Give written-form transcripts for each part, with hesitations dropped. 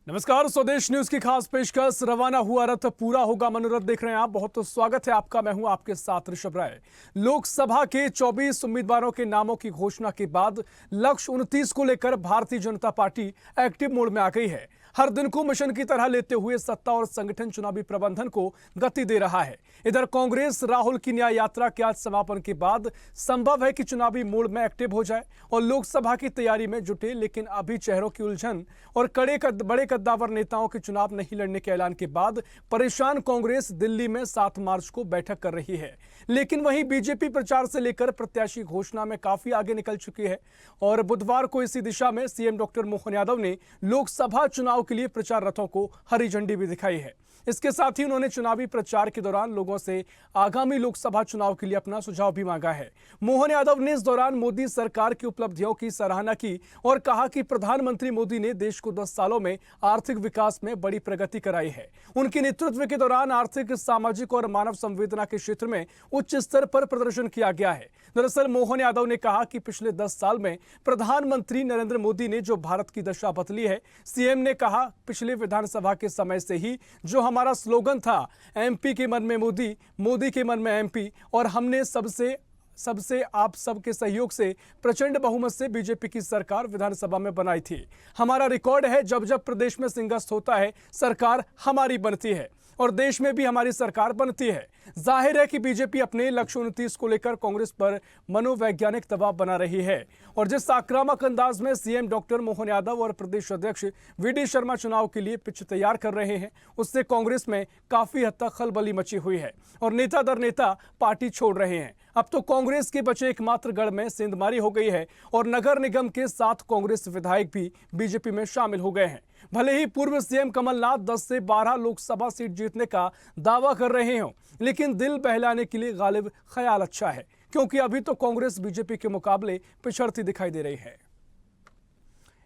नमस्कार, स्वदेश न्यूज की खास पेशकश। रवाना हुआ रथ पूरा होगा मनोरथ देख रहे हैं आप। बहुत स्वागत है आपका। मैं हूं आपके साथ ऋषभ राय। लोकसभा के 24 उम्मीदवारों के नामों की घोषणा के बाद लक्ष्य 29 को लेकर Bharatiya Janata party active mode में आ गई है। हर दिन को मिशन की तरह लेते हुए सत्ता और संगठन चुनावी प्रबंधन को गति दे रहा है। इधर कांग्रेस राहुल की न्याय यात्रा के आज समापन के बाद संभव है कि चुनावी मोड में एक्टिव हो जाए और लोकसभा की तैयारी में जुटे, लेकिन अभी चेहरों की उलझन और बड़े कद्दावर नेताओं के चुनाव नहीं लड़ने के ऐलान के बाद परेशान कांग्रेस दिल्ली में 7 मार्च को बैठक कर रही है। लेकिन वहीं बीजेपी प्रचार से लेकर प्रत्याशी घोषणा में काफी आगे निकल चुकी है और बुधवार को इसी दिशा में सीएम डॉक्टर मोहन यादव ने लोकसभा चुनाव के लिए प्रचार रथों को हरी झंडी भी दिखाई है। इसके साथ ही उन्होंने चुनावी प्रचार के दौरान लोगों से आगामी लोकसभा चुनाव के लिए अपना सुझाव भी मांगा है। मोहन यादव ने इस दौरान मोदी सरकार की उपलब्धियों की सराहना की और कहा कि प्रधानमंत्री मोदी ने देश को 10 सालों में आर्थिक विकास में बड़ी प्रगति कराई है। उनके नेतृत्व के दौरान आर्थिक, सामाजिक और मानव संवेदना के क्षेत्र में उच्च स्तर पर प्रदर्शन किया गया है। दरअसल मोहन यादव ने कहा कि पिछले 10 साल में प्रधानमंत्री नरेंद्र मोदी ने जो भारत की दशा बदली है। सीएम ने कहा, पिछले विधानसभा के समय से ही जो हमारा स्लोगन था, एमपी के मन में मोदी, मोदी के मन में एमपी, और हमने सबसे आप सबके सहयोग से प्रचंड बहुमत से बीजेपी की सरकार विधानसभा में बनाई थी। हमारा रिकॉर्ड है, जब जब प्रदेश में सिंहस्थ होता है सरकार हमारी बनती है और देश में भी हमारी सरकार बनती है। जाहिर है कि बीजेपी अपने लक्ष्य 29 को लेकर कांग्रेस पर मनोवैज्ञानिक दबाव बना रही है और जिस आक्रामक अंदाज में सीएम डॉक्टर मोहन यादव और प्रदेश अध्यक्ष वीडी शर्मा चुनाव के लिए पिच तैयार कर रहे हैं, उससे कांग्रेस में काफी हद तक खलबली मची हुई है और नेता दर नेता पार्टी छोड़ रहे हैं। अब तो कांग्रेस के बचे एकमात्र गढ़ में सेंधमारी हो गई है और नगर निगम के 7 कांग्रेस विधायक भी बीजेपी में शामिल हो गए हैं। भले ही पूर्व सीएम कमलनाथ 10 से 12 लोकसभा सीट जीतने का दावा कर रहे हों, लेकिन दिल बहलाने के लिए गालिब ख्याल अच्छा है, क्योंकि अभी तो कांग्रेस बीजेपी के मुकाबले पिछड़ती दिखाई दे रही है।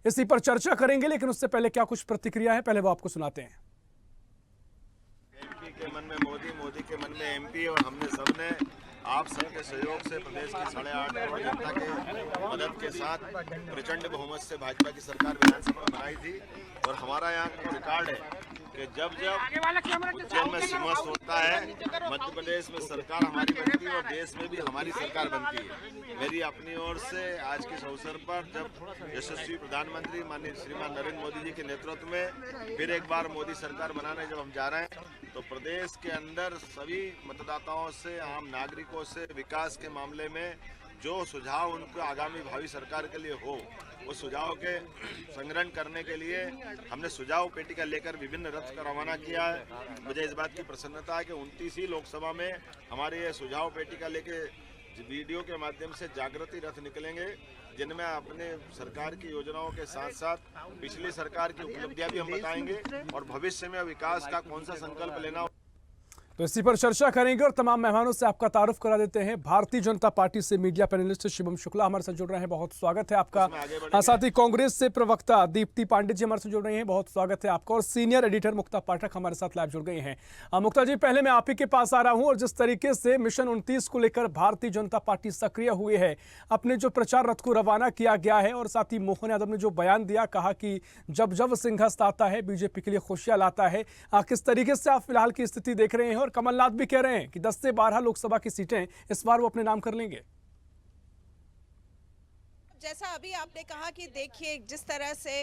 इसी पर चर्चा करेंगे, लेकिन उससे पहले क्या कुछ प्रतिक्रिया है, पहले वो आपको सुनाते हैं। एमपी के मन में मोदी, मोदी के मन में एमपी, और हमने सबने आप सबके सहयोग से प्रदेश की 8.5 करोड़ जनता के मदद के साथ प्रचंड बहुमत से भाजपा की सरकार विधानसभा में बनाई थी। और हमारा यहाँ रिकॉर्ड है कि जब जब उज्जैन में सिंहस्थ होता है, मध्य प्रदेश में सरकार हमारी बनती है और देश में भी हमारी सरकार बनती है। मेरी अपनी ओर से आज के इस अवसर पर जब यशस्वी प्रधानमंत्री माननीय श्रीमान नरेंद्र मोदी जी के नेतृत्व में फिर एक बार मोदी सरकार बनाने जब हम जा रहे हैं, तो प्रदेश के अंदर सभी मतदाताओं से, आम नागरिकों से विकास के मामले में जो सुझाव उनको आगामी भावी सरकार के लिए हो, उस सुझाव के संग्रहण करने के लिए हमने सुझाव पेटिका लेकर विभिन्न रथ का रवाना किया है। मुझे इस बात की प्रसन्नता है कि 29 लोकसभा में हमारे ये सुझाव पेटिका लेके वीडियो के माध्यम से जागृति रथ निकलेंगे, जिनमें अपने सरकार की योजनाओं के साथ साथ पिछली सरकार की उपलब्धियां भी हम बताएंगे और भविष्य में विकास का कौन सा संकल्प लेना। तो इसी पर चर्चा करेंगे और तमाम मेहमानों से आपका तारुफ करा देते हैं। भारतीय जनता पार्टी से मीडिया पैनलिस्ट शिवम शुक्ला हमारे साथ जुड़ रहे हैं, बहुत स्वागत है आपका। साथ ही कांग्रेस से प्रवक्ता दीप्ति पांडे जी हमारे साथ जुड़ रहे हैं, बहुत स्वागत है आपका। और सीनियर एडिटर मुक्ता पाठक हमारे साथ लाइव जुड़ गए हैं। मुक्ता जी, पहले मैं आप ही के पास आ रहा हूं और जिस तरीके से मिशन 29 को लेकर भारतीय जनता पार्टी सक्रिय हुई है, अपने जो प्रचार रथ को रवाना किया गया है और साथ ही मोहन यादव ने जो बयान दिया, कहा कि जब जब सिंहस्थ आता है बीजेपी के लिए खुशियां लाता है, किस तरीके से आप फिलहाल की स्थिति देख रहे हैं? और कमलनाथ भी कह रहे हैं कि 10 से 12 लोकसभा की सीटें इस बार वो अपने नाम कर लेंगे। जैसा अभी आपने कहा कि देखिए, जिस तरह से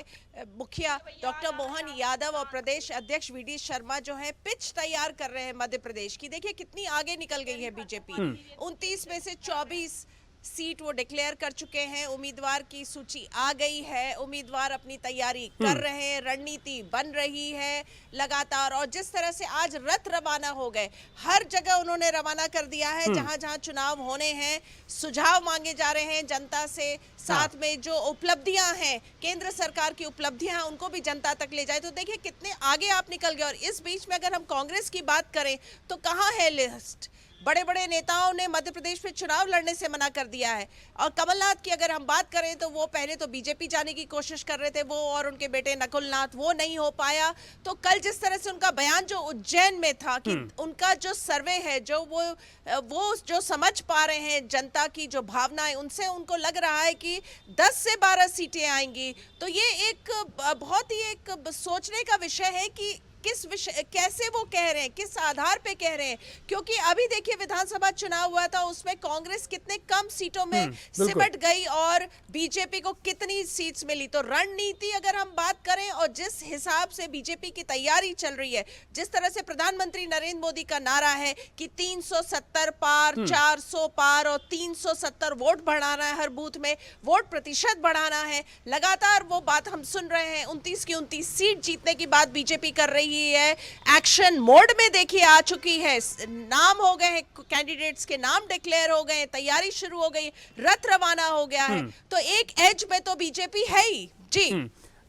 मुखिया डॉक्टर मोहन यादव और प्रदेश अध्यक्ष वीडी शर्मा जो है पिच तैयार कर रहे हैं मध्य प्रदेश की, देखिए कितनी आगे निकल गई है बीजेपी। 29 में से 24 सीट वो डिक्लेयर कर चुके हैं, उम्मीदवार की सूची आ गई है, उम्मीदवार अपनी तैयारी कर रहे हैं, रणनीति बन रही है लगातार। और जिस तरह से आज रथ रवाना हो गए, हर जगह उन्होंने रवाना कर दिया है, जहां जहां चुनाव होने हैं, सुझाव मांगे जा रहे हैं जनता से। साथ में जो उपलब्धियां हैं, केंद्र सरकार की उपलब्धियां, उनको भी जनता तक ले जाए। तो देखिए कितने आगे आप निकल गए। और इस बीच में अगर हम कांग्रेस की बात करें तो कहाँ है लिस्ट? बड़े बड़े नेताओं ने मध्य प्रदेश में चुनाव लड़ने से मना कर दिया है। और कमलनाथ की अगर हम बात करें तो वो पहले तो बीजेपी जाने की कोशिश कर रहे थे, वो और उनके बेटे नकुलनाथ, वो नहीं हो पाया। तो कल जिस तरह से उनका बयान जो उज्जैन में था कि उनका जो सर्वे है, जो वो जो समझ पा रहे हैं जनता की जो भावनाएं, उनसे उनको लग रहा है कि 10 से 12 सीटें आएंगी। तो ये एक बहुत ही एक सोचने का विषय है कि किस विषय, कैसे वो कह रहे हैं, किस आधार पे कह रहे हैं। क्योंकि अभी देखिए विधानसभा चुनाव हुआ था, उसमें कांग्रेस कितने कम सीटों में सिमट गई और बीजेपी को कितनी सीट्स मिली। तो रणनीति अगर हम बात करें और जिस हिसाब से बीजेपी की तैयारी चल रही है, जिस तरह से प्रधानमंत्री नरेंद्र मोदी का नारा है कि 370 पार, 400 पार और 370 वोट बढ़ाना है, हर बूथ में वोट प्रतिशत बढ़ाना है, लगातार वो बात हम सुन रहे हैं। 29 की 29 सीट जीतने की बात बीजेपी कर रही है। एक्शन मोड में देखिए आ चुकी है, नाम हो गए हैं, कैंडिडेट्स के नाम डिक्लेयर हो गए, तैयारी शुरू हो गई, रथ रवाना हो गया है। तो एक एज में तो बीजेपी है ही जी।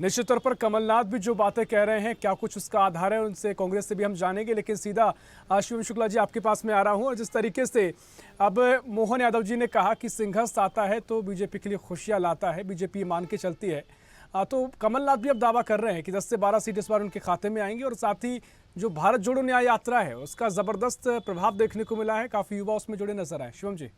निश्चित तौर पर कमलनाथ भी जो बातें कह रहे हैं, क्या कुछ उसका आधार है, उनसे कांग्रेस से भी हम जानेंगे। लेकिन सीधा शिवम शुक्ला जी आपके पास में आ रहा हूं। और जिस तरीके से अब मोहन यादव जी ने कहा कि संघर्ष आता है तो बीजेपी के लिए खुशियां लाता है, बीजेपी मान के चलती है, तो कमलनाथ भी अब दावा कर रहे हैं कि 10 से 12 सीट इस बार उनके खाते में आएंगी। और साथ ही जो भारत जोड़ो न्याय यात्रा है उसका जबरदस्त प्रभाव देखने को मिला है, काफी युवा उसमें जुड़े नजर आए। शिवम जी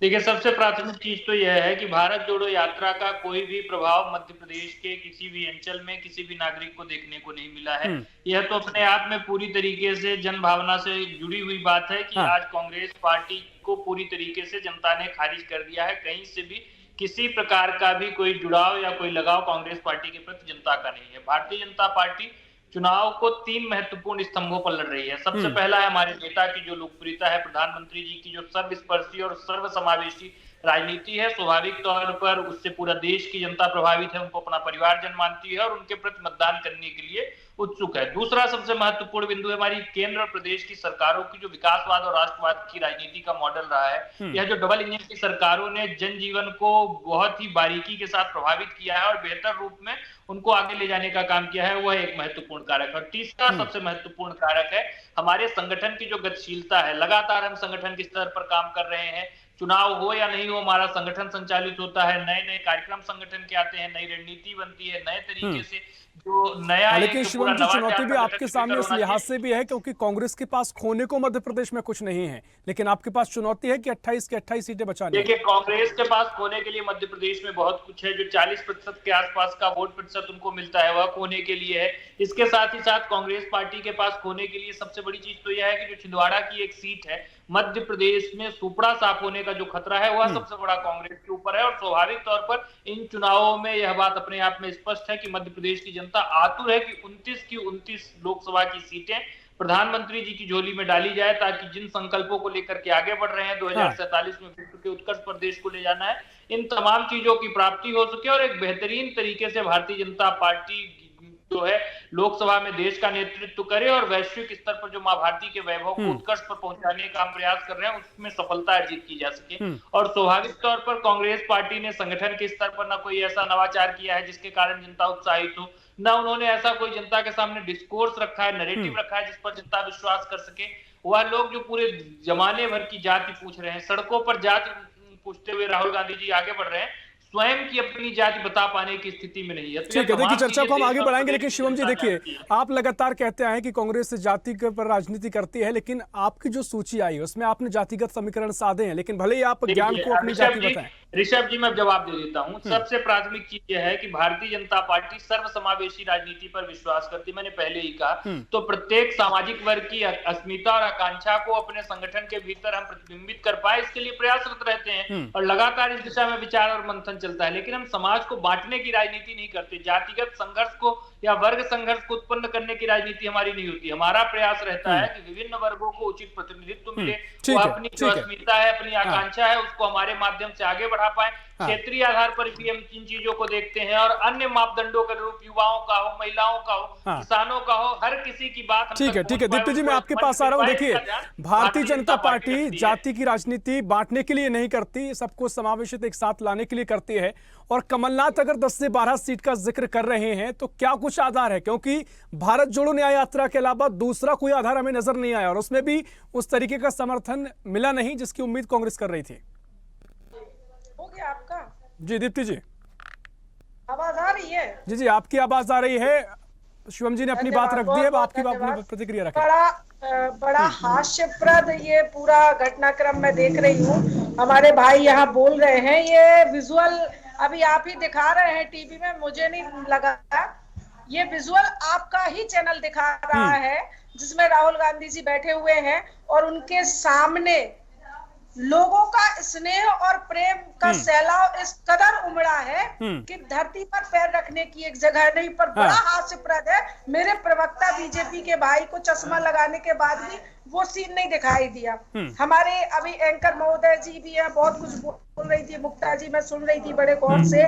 देखिए, सबसे प्राथमिक चीज तो यह है कि भारत जोड़ो यात्रा का कोई भी प्रभाव मध्य प्रदेश के किसी भी अंचल में किसी भी नागरिक को देखने को नहीं मिला है। यह तो अपने आप में पूरी तरीके से जन भावना से जुड़ी हुई बात है कि आज कांग्रेस पार्टी को पूरी तरीके से जनता ने खारिज कर दिया है। कहीं से भी किसी प्रकार का भी कोई जुड़ाव या कोई लगाव कांग्रेस पार्टी के प्रति जनता का नहीं है। भारतीय जनता पार्टी चुनाव को 3 महत्वपूर्ण स्तंभों पर लड़ रही है। सबसे पहला है हमारे नेता की जो लोकप्रियता है, प्रधानमंत्री जी की जो सर्वस्पर्शी और सर्वसमावेशी राजनीति है। स्वाभाविक तौर पर उससे पूरा देश की जनता प्रभावित है, उनको अपना परिवारजन मानती है और उनके प्रति मतदान करने के लिए उत्सुक है। दूसरा सबसे महत्वपूर्ण बिंदु है हमारी केंद्र और प्रदेश की सरकारों की जो विकासवाद और राष्ट्रवाद की राजनीति का मॉडल रहा है। यह जो डबल इंजन की सरकारों ने जनजीवन को बहुत ही बारीकी के साथ प्रभावित किया है और बेहतर रूप में उनको आगे ले जाने का काम किया है, वह एक महत्वपूर्ण कारक है। और तीसरा सबसे महत्वपूर्ण कारक है हमारे संगठन की जो गतिशीलता है। लगातार हम संगठन के स्तर पर काम कर रहे हैं, चुनाव हो या नहीं हो हमारा संगठन संचालित होता है, नए नए कार्यक्रम संगठन के आते हैं, नई रणनीति बनती है, नए तरीके से जो नया। लेकिन शिवम जी चुनौती भी आपके सामने इस लिहाज से भी है क्योंकि कांग्रेस के पास खोने को मध्य प्रदेश में कुछ नहीं है, लेकिन आपके पास चुनौती है कि 28 की 28 सीटें बचानी। देखिए, कांग्रेस के पास खोने के लिए मध्य प्रदेश में बहुत कुछ है। जो 40% के आसपास का वोट प्रतिशत उनको मिलता है वह खोने के लिए है। इसके साथ ही साथ कांग्रेस पार्टी के पास खोने के लिए सबसे बड़ी चीज तो यह है कि जो छिंदवाड़ा की एक सीट है मध्य प्रदेश में, सुपड़ा साफ होने का जो खतरा है वह सबसे बड़ा कांग्रेस के ऊपर है। और स्वाभाविक तौर पर इन चुनावों में यह बात अपने आप में स्पष्ट है कि मध्य प्रदेश की जनता आतुर है कि 29 की 29 लोकसभा की सीटें प्रधानमंत्री जी की झोली में डाली जाए, ताकि जिन संकल्पों को लेकर के आगे बढ़ रहे हैं 2047 में विश्व के उत्कर्ष प्रदेश को ले जाना है, इन तमाम चीजों की प्राप्ति हो सके और एक बेहतरीन तरीके से भारतीय जनता पार्टी जो है लोकसभा में देश का नेतृत्व करे और वैश्विक स्तर पर जो मां भारती के वैभव को उत्कर्ष पर पहुंचाने का हम प्रयास कर रहे हैं उसमें सफलता अर्जित की जा सके। और स्वाभाविक तौर पर कांग्रेस पार्टी ने संगठन के स्तर पर न कोई ऐसा नवाचार किया है जिसके कारण जनता उत्साहित हो, न उन्होंने ऐसा कोई जनता के सामने डिस्कोर्स रखा है, नैरेटिव रखा है जिस पर जनता विश्वास कर सके। वह लोग जो पूरे जमाने भर की जाति पूछ रहे हैं, सड़कों पर जाति पूछते हुए राहुल गांधी जी आगे बढ़ रहे हैं, स्वयं की अपनी जाति बता पाने की स्थिति में नहीं है। ठीक है, देखिए चर्चा को हम आगे बढ़ाएंगे, लेकिन शिवम जी देखिए आप लगातार कहते आए कि कांग्रेस जाति के पर राजनीति करती है, लेकिन आपकी जो सूची आई उसमें आपने जातिगत समीकरण साधे हैं, लेकिन भले ही आप ज्ञान को अपनी जाति बताएं। ऋषभ जी मैं जवाब दे देता हूं। सबसे प्राथमिक चीज यह है कि भारतीय जनता पार्टी सर्वसमावेशी राजनीति पर विश्वास करती है। मैंने पहले ही कहा, तो प्रत्येक सामाजिक वर्ग की अस्मिता और आकांक्षा को अपने संगठन के भीतर हम प्रतिबिंबित कर पाए, इसके लिए प्रयासरत रहते हैं और लगातार इस दिशा में विचार और मंथन चलता है। लेकिन हम समाज को बांटने की राजनीति नहीं करते, जातिगत संघर्ष को या वर्ग संघर्ष को उत्पन्न करने की राजनीति हमारी नहीं होती। हमारा प्रयास रहता है कि विभिन्न वर्गों को उचित प्रतिनिधित्व मिले, वो अपनी जो अस्मिता है, अपनी आकांक्षा है, उसको हमारे माध्यम से आगे बढ़ा पाए। क्षेत्रीय आधार पर भी हम इन चीजों को देखते हैं और अन्य मापदंडों के अनुरूप युवाओं का हो, महिलाओं का हो, किसानों का हो, हर किसी की बात हम ठीक है, तक ठीक है पहुंच दीप्ति जी, पाए, मैं उनको आपके मंच पास आ रहा हूँ। मिल पाए, देखिए, इसका ध्यान भारतीय जनता पार्टी करती है। जाति की राजनीति बांटने के लिए नहीं करती, सबको समावेशित एक साथ लाने के लिए करती है। और कमलनाथ अगर 10 से 12 सीट का जिक्र कर रहे हैं तो क्या कुछ आधार है? क्योंकि भारत जोड़ो न्याय यात्रा के अलावा दूसरा कोई आधार हमें नजर नहीं आया और उसमें भी उस तरीके का समर्थन मिला नहीं जिसकी उम्मीद कांग्रेस कर रही थी। हो गया आपका? जी दीप्ति जी, आवाज आ रही है? जी जी, आपकी आवाज आ रही है। शिवम जी ने अपनी बात रख दी है, अब आपकी अपनी प्रतिक्रिया रखें। बड़ा हास्यप्रद ये पूरा घटनाक्रम मैं देख रही हूँ। हमारे भाई यहाँ बोल रहे हैं, ये विजुअल अभी आप ही दिखा रहे हैं टीवी में, मुझे नहीं लगा। ये विजुअल आपका ही चैनल दिखा रहा है जिसमें राहुल गांधी जी बैठे हुए हैं और उनके सामने लोगों का स्नेह और प्रेम का सैलाब इस कदर उमड़ा है कि धरती पर पैर रखने की एक जगह नहीं। पर बड़ा हास्यप्रद है, मेरे प्रवक्ता बीजेपी के भाई को चश्मा लगाने के बाद भी वो सीन नहीं दिखाई दिया। हमारे अभी एंकर महोदय जी भी है, बहुत कुछ बोल रही थी मुक्ता जी, मैं सुन रही थी बड़े गौर से।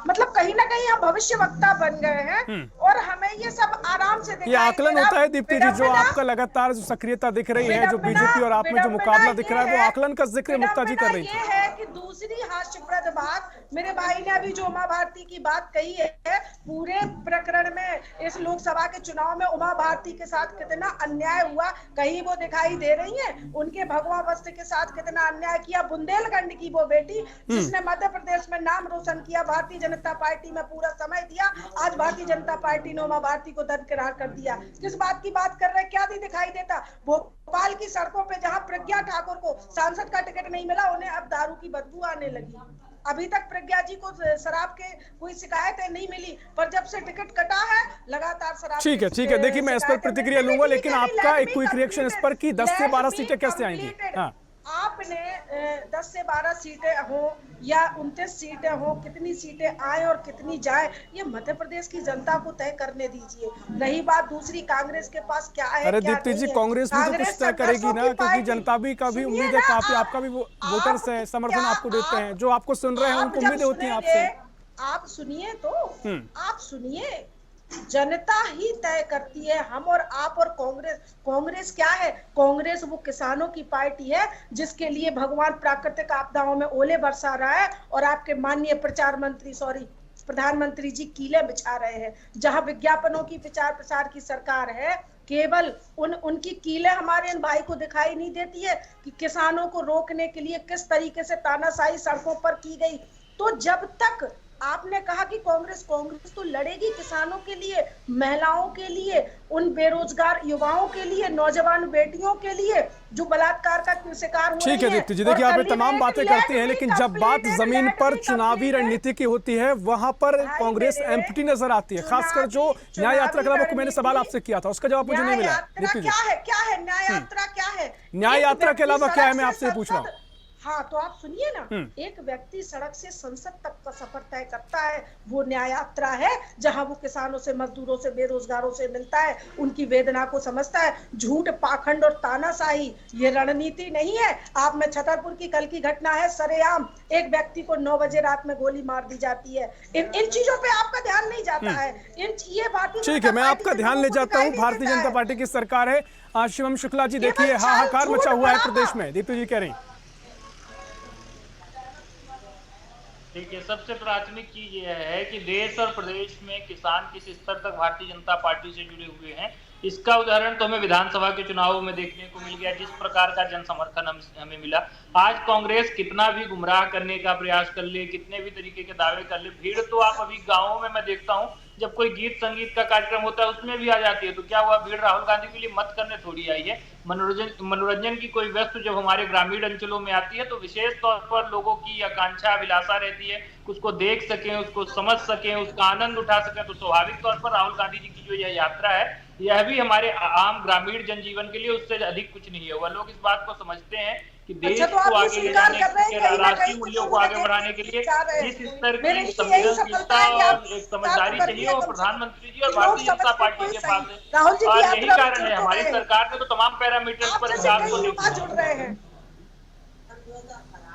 मतलब कहीं ना कहीं हम भविष्य वक्ता बन गए हैं और हमें ये सब आराम से ये आकलन होता है दीप्ति जी, जो आपका लगातार जो सक्रियता दिख रही है, जो बीजेपी और आप में जो मुकाबला दिख रहा है, वो आकलन का जिक्र मुक्ता जी कर रही थी। ये है कि दूसरी हास्यप्रद बात, मेरे भाई ने अभी जो उमा भारती की बात कही है, पूरे प्रकरण में इस लोकसभा के चुनाव में उमा भारती के साथ कितना अन्याय हुआ कहीं वो दिखाई दे रही है? उनके भगवा वस्त्र के साथ कितना अन्याय किया। बुंदेलखंड की वो बेटी जिसने मध्य प्रदेश में नाम रोशन किया, भारतीय जनता पार्टी में पूरा समय दिया, आज भारतीय जनता पार्टी ने उमा भारती को दरकिनार कर दिया। किस बात की बात कर रहे, क्या नहीं दिखाई देता? भोपाल की सड़कों पे जहां प्रज्ञा ठाकुर को सांसद का टिकट नहीं मिला, उन्हें अब दारू की बदबू आने लगी। अभी तक प्रज्ञा जी को शराब के कोई शिकायत नहीं मिली, पर जब से टिकट कटा है लगातार शराब। ठीक है, ठीक है, देखिए मैं इस पर प्रतिक्रिया लूंगा, लेकिन आपका एक क्विक रिएक्शन इस पर कि 10 से 12 सीटें कैसे आएंगी? हाँ, आपने 10 से 12 सीटें हो या 29 सीटें हो, कितनी सीटें आए और कितनी जाए, ये मध्य प्रदेश की जनता को तय करने दीजिए। रही बात दूसरी, कांग्रेस के पास क्या है? अरे दीप्ति जी, कांग्रेस भी तो कुछ तय करेगी ना, क्योंकि जनता भी का भी उम्मीद है, काफी आपका भी वोटर्स है, समर्थन आपको देते हैं, जो आपको सुन रहे हैं उनको उम्मीदें होती हैं आपसे। आप सुनिए तो, आप सुनिए, जनता ही तय करती है। हम और आप और कांग्रेस क्या है? कांग्रेस वो किसानों की पार्टी है जिसके लिए भगवान प्राकृतिक आपदाओं में ओले बरसा रहा है और आपके माननीय प्रधानमंत्री जी कीले बिछा रहे हैं। जहां विज्ञापनों की प्रचार प्रसार की सरकार है, केवल उनकी कीले हमारे इन भाई को दिखाई नहीं देती है कि किसानों को रोकने के लिए किस तरीके से तानाशाही सड़कों पर की गई। तो जब तक आपने कहा कि कांग्रेस तो लड़ेगी किसानों के लिए, महिलाओं के लिए, उन बेरोजगार युवाओं के लिए, नौजवान बेटियों के लिए जो बलात्कार का शिकार हो रही हैं। ठीक है दीप्ति जी, देखिए आप तमाम बातें करती हैं, लेकिन जब बात जमीन पर चुनावी रणनीति की होती है, वहां पर कांग्रेस एम्प्टी नजर आती है। खासकर जो न्याय यात्रा के अलावा को मैंने सवाल आपसे किया था, उसका जवाब मुझे नहीं मिला। दीप्ति जी, क्या है न्याय यात्रा? क्या है न्याय यात्रा के अलावा क्या है, मैं आपसे पूछ रहा हूँ। हाँ, तो आप सुनिए ना, एक व्यक्ति सड़क से संसद तक का सफर तय करता है, वो न्याय यात्रा है, जहां वो किसानों से, मजदूरों से, बेरोजगारों से मिलता है, उनकी वेदना को समझता है। झूठ, पाखंड और तानाशाही ये रणनीति नहीं है। आप में छतरपुर की कल की घटना है, सरेआम एक व्यक्ति को 9 बजे रात में गोली मार दी जाती है। इन चीजों पे आपका ध्यान नहीं जाता है। ये भारतीय, ठीक है, मैं आपका ध्यान ले जाता हूँ। भारतीय जनता पार्टी की सरकार है। शिवम शुक्ला जी, देखिए हाहाकार मचा हुआ है प्रदेश में, दीप्ति जी कह रही। देखिए, सबसे प्राथमिक चीज यह है कि देश और प्रदेश में किसान किस स्तर तक भारतीय जनता पार्टी से जुड़े हुए हैं, इसका उदाहरण तो हमें विधानसभा के चुनावों में देखने को मिल गया। जिस प्रकार का जन समर्थन हमें मिला, आज कांग्रेस कितना भी गुमराह करने का प्रयास कर ले, कितने भी तरीके के दावे कर ले, भीड़ तो आप अभी गाँवों में मैं देखता हूँ, जब कोई गीत संगीत का कार्यक्रम होता है उसमें भी आ जाती है। तो क्या हुआ, भीड़ राहुल गांधी के लिए मत करने थोड़ी आई है। मनोरंजन की कोई वस्तु जब हमारे ग्रामीण अंचलों में आती है तो विशेष तौर पर लोगों की आकांक्षा, अभिलाषा रहती है उसको देख सकें, उसको समझ सकें, उसका आनंद उठा सकें। तो स्वाभाविक तौर पर राहुल गांधी जी की जो यह यात्रा है, यह भी हमारे आम ग्रामीण जनजीवन के लिए उससे अधिक कुछ नहीं है। वह लोग इस बात को समझते हैं कि देश को आगे ले जाने के लिए, राष्ट्रीय मूल्यों को आगे बढ़ाने के लिए जिस स्तर की संवेदनशीलता और एक समझदारी चाहिए वो प्रधानमंत्री जी और भारतीय जनता पार्टी के पास है। और यही कारण है हमारी सरकार ने तो तमाम पैरामीटर्स पर विकास को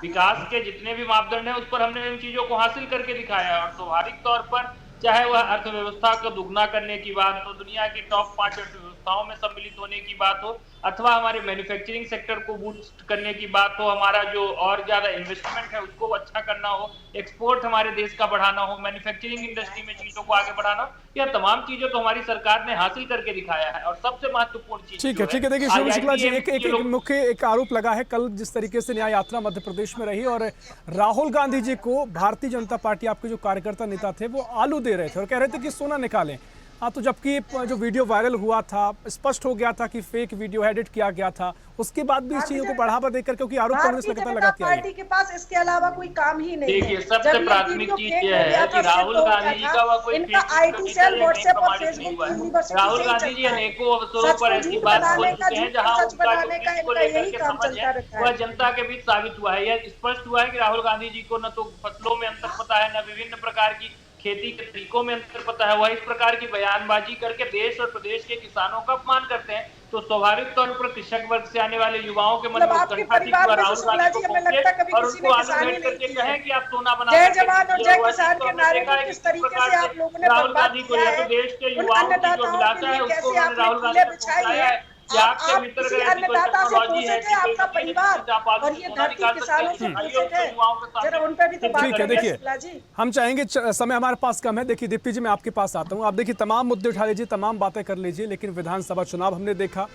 विकास के जितने भी मापदंड हैं उस पर हमने इन चीजों को हासिल करके दिखाया है। और स्वाभाविक तौर पर चाहे वह अर्थव्यवस्था को दुगना करने की बात हो, दुनिया की टॉप 5 अर्थव्यवस्थाओं में सम्मिलित होने की बात हो, अथवा हमारे मैन्युफैक्चरिंग सेक्टर को बूस्ट करने की बात हो, हमारा जो और ज्यादा इन्वेस्टमेंट है उसको अच्छा करना हो, एक्सपोर्ट हमारे देश का बढ़ाना हो, मैन्युफैक्चरिंग इंडस्ट्री में चीजों को आगे बढ़ाना हो, यह तमाम चीजें तो हमारी सरकार ने हासिल करके दिखाया है। और सबसे महत्वपूर्ण चीज ठीक है, ठीक है। देखिए शिवम शुक्ला जी, एक मुख्य एक आरोप लगा है कल जिस तरीके से न्याय यात्रा मध्य प्रदेश में रही और राहुल गांधी जी को भारतीय जनता पार्टी, आपके जो कार्यकर्ता नेता थे वो आलू दे रहे थे और कह रहे थे कि सोना निकालें। हाँ, तो जबकि जो वीडियो वायरल हुआ था स्पष्ट हो गया था कि फेक वीडियो एडिट किया गया था, उसके बाद भी इस चीजों को बढ़ावा देकर, क्योंकि आरोप कांग्रेस लगातार लगाती है। पार्टी के पास इसके अलावा कोई काम ही नहीं है। देखिए सबसे प्राथमिक चीज यह है कि राहुल गांधी जी का वह कोई IT सेल, व्हाट्सएप और फेसबुक यूनिवर्सिटी राहुल गांधी जी अनेकों अवसरों पर ऐसी बात बोल चुके हैं जहां उनका जो चीज को लेकर के समझ है वह जनता के बीच साबित हुआ है। यह स्पष्ट हुआ है कि राहुल गांधी जी को न तो फसलों में अंतर पता है, न विभिन्न प्रकार की खेती के तरीकों में अंतर पता है। वह इस प्रकार की बयानबाजी करके देश और प्रदेश के किसानों का अपमान करते हैं। तो स्वाभाविक तौर पर कृषक वर्ग से आने वाले युवाओं के मन में उत्कंठा थी कि राहुल गांधी को पहुंचे और उनको आलू भेंट करके कहें कि आप सोना बना जय जवान और जय किसान के नारे को किस तरीके से आप लोगों ने राहुल गांधी को या तो देश के युवाओं की जो अभिलाषा है उसको उन्होंने राहुल गांधी को पहुंचाया है। आप किसी अन्नदाता से पूछे थे, आपका परिवार और ये धरती किसानों से पूछे थे, जरा उन पे भी तो बात ठीक है। देखिए हम चाहेंगे, समय हमारे पास कम है। देखिए दीप्ति जी, मैं आपके पास आता हूँ। आप देखिए तमाम मुद्दे उठा लीजिए, तमाम बातें कर लीजिए, लेकिन विधानसभा चुनाव हमने देखा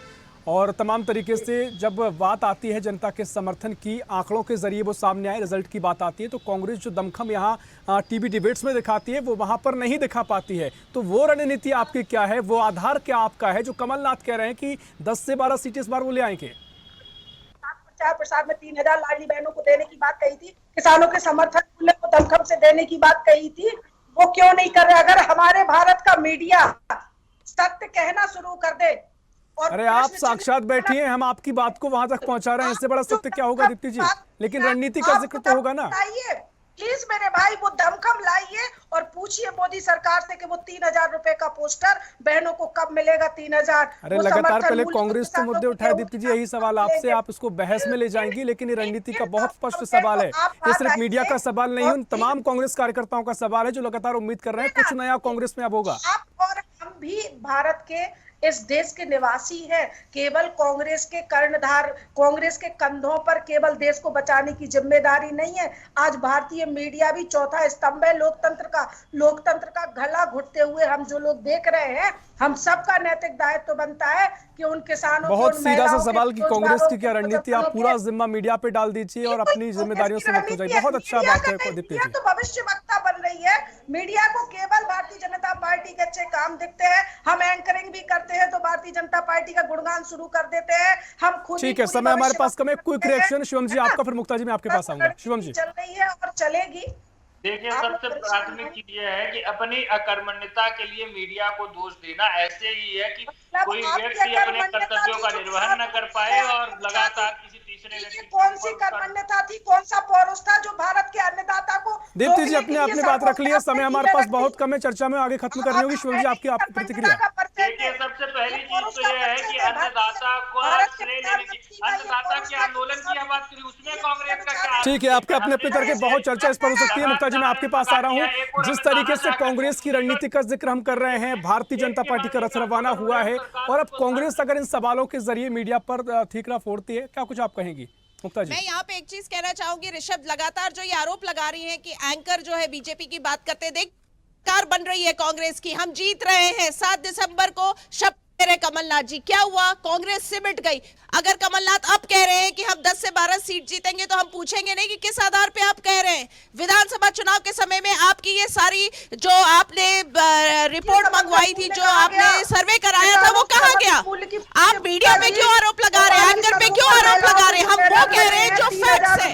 और तमाम तरीके से जब बात आती है जनता के समर्थन की, आंकड़ों के जरिए वो सामने आए, रिजल्ट की बात आती है, तो कांग्रेस जो दमखम यहाँ टीवी डिबेट्स में दिखाती है वो वहां पर नहीं दिखा पाती है। तो वो रणनीति आपकी क्या है, वो आधार क्या आपका है जो कमलनाथ कह रहे हैं कि 10 से 12 सीटें इस बार वो ले आएंगे? प्रचार प्रसार में 3000 लाडली बहनों को देने की बात कही थी, किसानों के समर्थन मूल्य को दमखम से देने की बात कही थी, वो क्यों नहीं कर रहे? अगर हमारे भारत का मीडिया सत्य कहना शुरू कर दे। अरे आप साक्षात बैठिए, हम आपकी बात को वहां तक पहुंचा रहे हैं, इससे बड़ा सत्य क्या होगा दीप्ति जी? लेकिन रणनीति का जिक्र तो होगा ना। प्लीज मेरे भाई वो दमखम लाइए और पूछिए मोदी सरकार से कि वो 3000 रुपए का पोस्टर बहनों को कब मिलेगा 3000। अरे लगातार पहले कांग्रेस तो मुद्दे उठाए दीप्ति जी, यही सवाल आपसे, आप इसको बहस में ले जाएंगी, लेकिन ये रणनीति का बहुत स्पष्ट सवाल है। ये सिर्फ मीडिया का सवाल नहीं है, उन तमाम कांग्रेस कार्यकर्ताओं का सवाल है जो लगातार उम्मीद कर रहे हैं कुछ नया कांग्रेस में अब होगा। आप और हम भी भारत के इस देश के निवासी है, केवल कांग्रेस के कर्णधार, कांग्रेस के कंधों पर केवल देश को बचाने की जिम्मेदारी नहीं है। आज भारतीय मीडिया भी चौथा स्तंभ है लोकतंत्र का गला घुटते हुए हम जो लोग देख रहे हैं, हम सबका नैतिक दायित्व बनता है कि उन किसानों बहुत सीधा सा सवाल कि कांग्रेस की क्या रणनीति, आप पूरा जिम्मा मीडिया पे डाल दीजिए और अपनी जिम्मेदारियों से मुक्त हो जाइए। बहुत अच्छा बात है दीप्ति जी। तो भविष्य वक्ता बन रही है, मीडिया को केवल भारतीय जनता पार्टी के अच्छे काम दिखते हैं। हम एंकरिंग भी करते हैं तो भारतीय जनता पार्टी का गुणगान शुरू कर देते हैं, हम खुद। ठीक है, समय हमारे पास कम है। क्विक रिएक्शन शिवम जी आपका, फिर मुक्ता जी मैं आपके पास आऊंगा। शिवम जी। चल रही है और चलेगी। देखिए सबसे प्राथमिक चीज यह है कि अपनी अकर्मण्यता के लिए मीडिया को दोष देना ऐसे ही है कि कोई व्यक्ति अपने कर्तव्यों का निर्वहन न कर पाए और लगातार किसी तीसरे व्यक्ति कौन सी कर्मण्यता थी, कौन सा पौरुष था जो भारत के अन्नदाता को। दीप्ति जी अपने बात रख लिया, समय हमारे पास बहुत कम है, चर्चा में आगे खत्म करनी होगी। शिवम जी आपकी प्रतिक्रिया। देखिए सबसे पहली चीज तो यह है कि अन्नदाता को श्रेय लेने की, अन्नदाता के आंदोलन की बात करी, उसमें कांग्रेस का क्या? ठीक है, आपके अपने करके बहुत चर्चा इस पर हो सकती है। मुक्ता जी मैं आपके पास आ रहा हूं। जिस तरीके से कांग्रेस की रणनीति का जिक्र हम कर रहे हैं, भारतीय जनता पार्टी का रथ रवाना हुआ है और अब कांग्रेस अगर इन सवालों के जरिए मीडिया पर ठीकरा फोड़ती है, क्या कुछ आप कहेंगी मुक्ता जी? मैं यहाँ पे एक चीज कहना चाहूंगी, ऋषभ लगातार जो ये आरोप लगा रही हैं कि एंकर जो है बीजेपी की बात करते देख कार बन रही है कांग्रेस की, हम जीत रहे हैं। 7 दिसंबर को शपथ ले रहे कमलनाथ जी, क्या हुआ? कांग्रेस सिमट गई। अगर कमलनाथ अब कह रहे हैं कि हम 10 से 12 सीट जीतेंगे तो हम पूछेंगे नहीं कि किस आधार पे आप कह रहे हैं। विधानसभा चुनाव के समय में आपकी ये सारी जो आपने रिपोर्ट मंगवाई थी, जो आपने सर्वे कराया था, वो कहाँ गया? आप मीडिया पे क्यों आरोप लगा रहे हैं, एंकर पे क्यों आरोप लगा रहे हैं? हम वो कह रहे हैं जो फैक्ट्स है।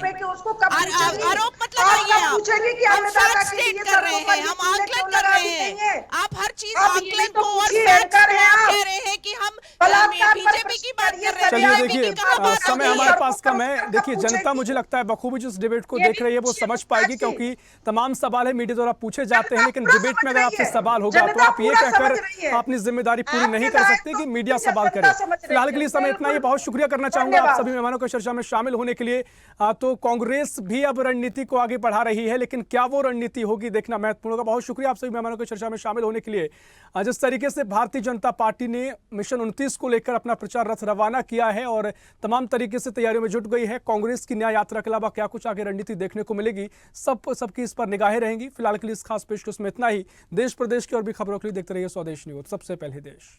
आरोप मत लगाइए, हम फैक्ट स्टेट कर रहे हैं, हम आकलन कर रहे हैं। आप हर चीज आकलन को और फैक्ट्स को कह रहे हैं कि हम बलात्कार पर बीजेपी की बात कर रहे हैं। चलिए बीजेपी देखिए की कहाँ बात समय हो गई? हमारे पास कम है। तो देखिए जनता मुझे लगता है बखूबी जिस डिबेट को ये देख रही है वो भी समझ पूछना पाएगी, चाहिए। क्योंकि तमाम सवाल है मीडिया द्वारा पूछे जाते हैं, लेकिन पूरा डिबेट में समझ अगर रही आपसे है। सवाल होगा तो जनता आप ये पूरा कहकर समझ रही है। अपनी जिम्मेदारी पूरी आपके नहीं कर लायक सकते तो कि मीडिया जनता सवाल करे। समझ रही फिलहाल है। के लिए समय इतना ही। बहुत शुक्रिया करना चाहूंगा आप धन्यवाद। सभी मेहमानों को चर्चा में शामिल होने के लिए। तो कांग्रेस भी अब रणनीति को आगे बढ़ा रही है, लेकिन क्या वो रणनीति होगी देखना महत्वपूर्ण होगा। बहुत शुक्रिया आप सभी मेहमानों को चर्चा में शामिल होने के लिए। जिस तरीके से भारतीय जनता पार्टी ने मिशन 29 को लेकर अपना प्रचार रथ रवाना किया है और तमाम तरीके से तैयारियों में जुट गई है, कांग्रेस की न्याय यात्रा के अलावा क्या कुछ आगे रणनीति देखने को मिलेगी, सबकी इस पर निगाहें रहेंगी। फिलहाल के लिए इस खास पेशकश में इतना ही। देश प्रदेश की और भी खबरों के लिए देखते रहिए स्वदेश न्यूज, सबसे पहले देश।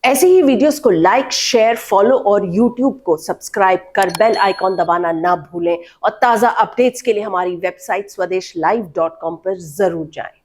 ऐसे ही वीडियोस को लाइक, शेयर, फॉलो और YouTube को सब्सक्राइब कर बेल आइकॉन दबाना ना भूलें और ताज़ा अपडेट्स के लिए हमारी वेबसाइट swadeshlive.com पर जरूर जाएं।